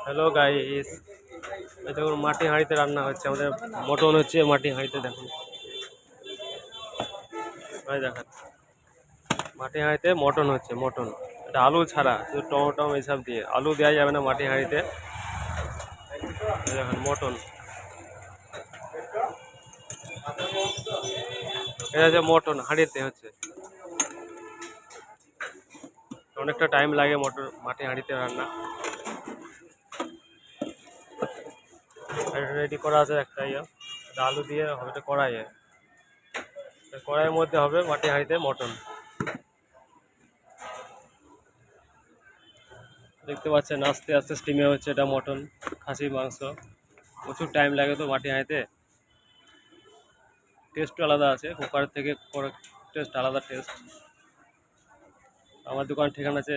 Hello guys, এই দেখুন মাটি হাঁড়িতে রান্না হচ্ছে। আমাদের মটন হচ্ছে মাটি হাঁড়িতে। দেখুন ভাই, দেখেন মাটি হাঁড়িতে মটন হচ্ছে। মটন এটা আলু ছাড়া, শুধু টমেটো এইসব দিয়ে। আলু দেওয়া যাবে না মাটি হাঁড়িতে। এই দেখেন মটন, এটা হচ্ছে মটন হাঁড়িতে হচ্ছে। অনেকটা টাইম লাগে মটন মাটি হাঁড়িতে রান্না। রেডি করা আছে একটা ইয়ে, এটা আলু দিয়ে হবে, এটা কড়াইয়ে। কড়াইয়ের মধ্যে হবে মাটি হাঁড়িতে মটন। দেখতে পাচ্ছেন আস্তে আস্তে স্টিমে হচ্ছে। এটা মটন, খাসির মাংস। প্রচুর টাইম লাগে তো মাটি হাঁড়িতে। টেস্টও আলাদা আছে, কুকার থেকে টেস্ট আলাদা টেস্ট। আমার দোকান ঠিকানা আছে